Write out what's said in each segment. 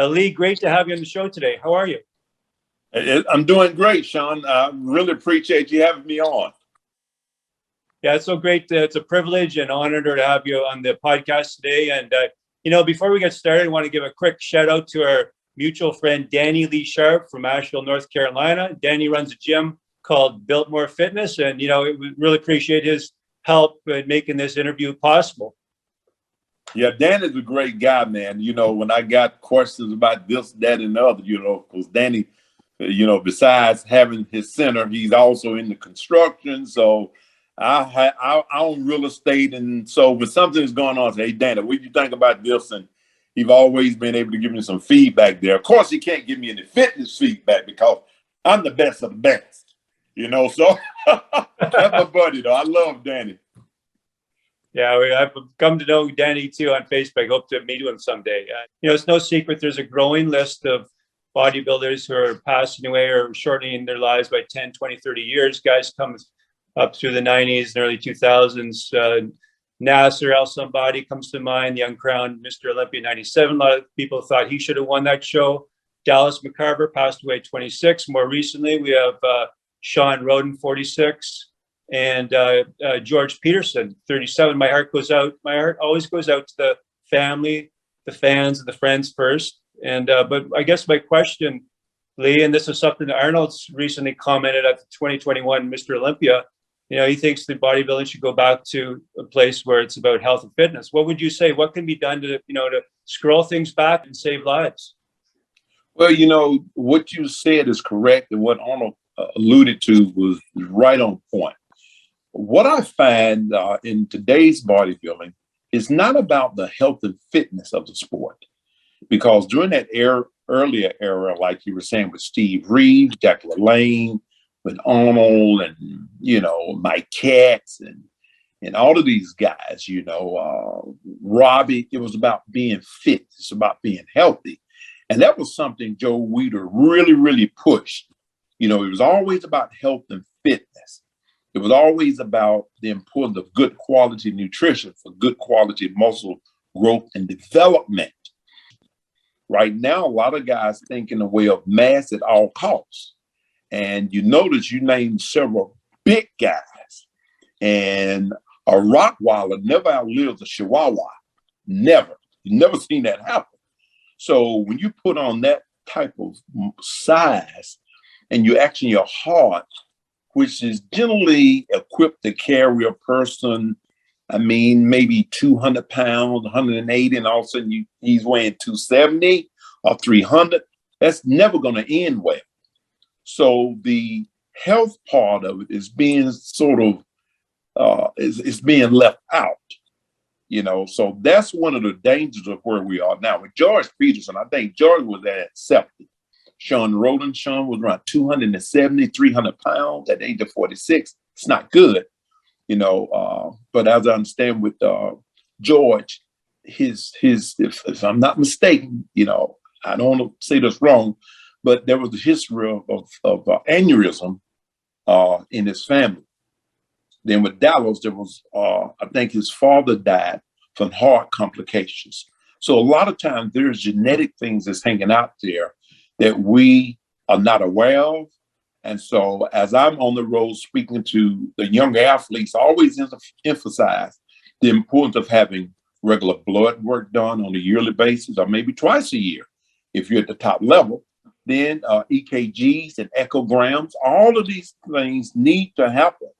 Lee, great to have you on the show today. How are you? I'm doing great, Sean. I really appreciate you having me on. Yeah, it's so great. It's a privilege and honor to have you on the podcast today. And, before we get started, I want to give a quick shout out to our mutual friend, Danny Lee Sharp from Asheville, North Carolina. Danny runs a gym called Built More Fitness. And, we really appreciate his help in making this interview possible. Yeah, Danny's a great guy, man. When I got questions about this, that, and the other, because Danny, besides having his center, he's also in the construction. So I own real estate. And so when something's going on, I say, hey, Danny, what do you think about this? And he's always been able to give me some feedback there. Of course, he can't give me any fitness feedback because I'm the best of the best, So that's my buddy, though. I love Danny. Yeah, I've come to know Danny too on Facebook. Hope to meet him someday. It's no secret there's a growing list of bodybuilders who are passing away or shortening their lives by 10, 20, 30 years. Guys come up through the 90s and early 2000s. Nasser El-Somebody comes to mind, the uncrowned Mr. Olympia 97. A lot of people thought he should have won that show. Dallas McCarver passed away 26. More recently, we have Sean Roden, 46. And George Peterson, 37. My heart always goes out to the family, the fans, and the friends first. And but I guess my question, Lee, and this is something that Arnold's recently commented at the 2021 Mr. Olympia. He thinks the bodybuilding should go back to a place where it's about health and fitness. What would you say? What can be done to scroll things back and save lives? Well, what you said is correct, and what Arnold alluded to was right on point. What I find in today's bodybuilding is not about the health and fitness of the sport, because during that earlier era, like you were saying with Steve Reeves, Jack LaLanne, with Arnold, and Mike Katz, and all of these guys, Robbie, it was about being fit. It's about being healthy, and that was something Joe Weider really, really pushed. It was always about health and fitness. It was always about the importance of good quality nutrition for good quality muscle growth and development. Right now, a lot of guys think in the way of mass at all costs. And you notice you named several big guys. And a Rottweiler never outlives a Chihuahua. Never. You've never seen that happen. So when you put on that type of size and you action your heart, which is generally equipped to carry a person, maybe 200 pounds, 180, and all of a sudden he's weighing 270 or 300. That's never going to end well. So the health part of it is being sort of, is being left out, So that's one of the dangers of where we are now. With George Peterson, I think George was at 70. Sean Roden, was around 270, 300 pounds at the age of 46. It's not good, but as I understand with George, if I'm not mistaken, I don't want to say this wrong, but there was a history of aneurysm in his family. Then with Dallas, there was, I think his father died from heart complications. So a lot of times there's genetic things that's hanging out there that we are not aware of. And so as I'm on the road speaking to the younger athletes, I always emphasize the importance of having regular blood work done on a yearly basis, or maybe twice a year. If you're at the top level, then EKGs and echograms, all of these things need to happen.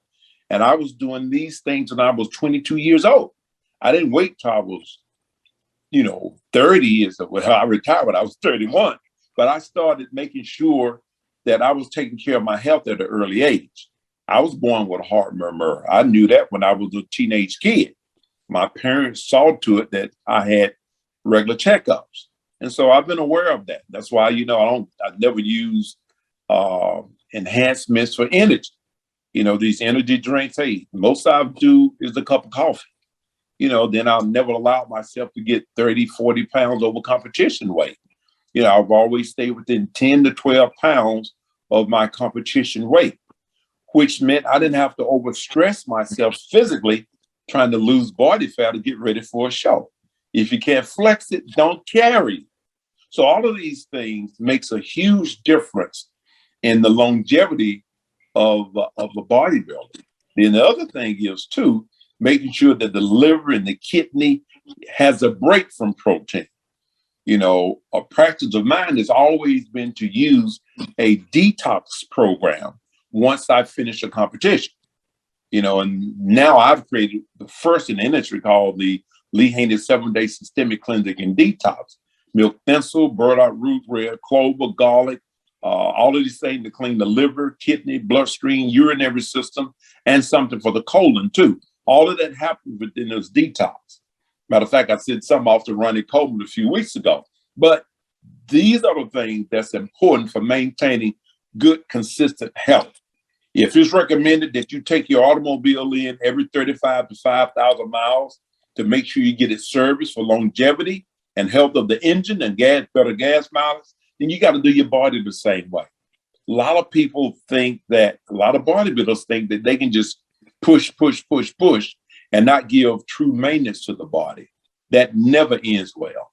And I was doing these things when I was 22 years old. I didn't wait till I was, 30 years old. I retired when I was 31. But I started making sure that I was taking care of my health at an early age. I was born with a heart murmur. I knew that when I was a teenage kid. My parents saw to it that I had regular checkups. And so I've been aware of that. That's why, I never use enhancements for energy. These energy drinks, hey, most I do is a cup of coffee. Then I'll never allow myself to get 30, 40 pounds over competition weight. I've always stayed within 10 to 12 pounds of my competition weight, which meant I didn't have to overstress myself physically trying to lose body fat to get ready for a show. If you can't flex it, don't carry it. So all of these things makes a huge difference in the longevity of the bodybuilder. Then the other thing is too, making sure that the liver and the kidney has a break from protein. You know, a practice of mine has always been to use a detox program once I finish a competition. You know, and now I've created the first in the industry called the Lee Haney 7-Day Systemic Cleansing and Detox. Milk thistle, burdock root, red clover, garlic, all of these things to clean the liver, kidney, bloodstream, urinary system, and something for the colon too. All of that happens within this detox. Matter of fact, I said something off to Ronnie Coleman a few weeks ago. But these are the things that's important for maintaining good, consistent health. If it's recommended that you take your automobile in every 35 to 5,000 miles to make sure you get it serviced for longevity and health of the engine and better gas mileage, then you got to do your body the same way. A lot of people think that, a lot of bodybuilders think that they can just push, and not give true maintenance to the body. That never ends well.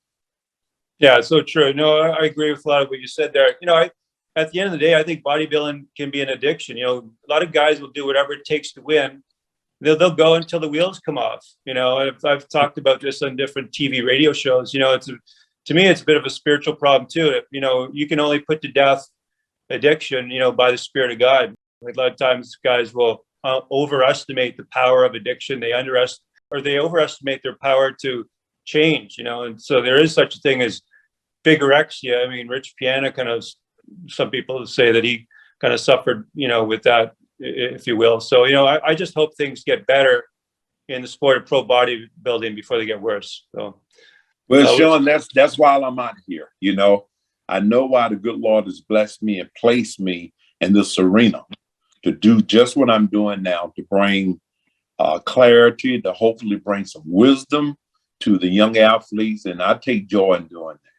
Yeah, so true. No, I agree with a lot of what you said there. You know, at the end of the day, I think bodybuilding can be an addiction. You know, a lot of guys will do whatever it takes to win. They'll go until the wheels come off. You know, and I've talked about this on different TV radio shows. You know, to me, it's a bit of a spiritual problem too. You know, you can only put to death addiction, you know, by the Spirit of God. Like a lot of times guys will overestimate the power of addiction. They overestimate their power to change, you know. And so there is such a thing as bigorexia. I mean, Rich Piana some people say that he kind of suffered, you know, with that, if you will. So, you know, I just hope things get better in the sport of pro bodybuilding before they get worse. So, well, Sean, that's why I'm out here. You know, I know why the good Lord has blessed me and placed me in this arena to do just what I'm doing now, to bring clarity, to hopefully bring some wisdom to the young athletes. And I take joy in doing that.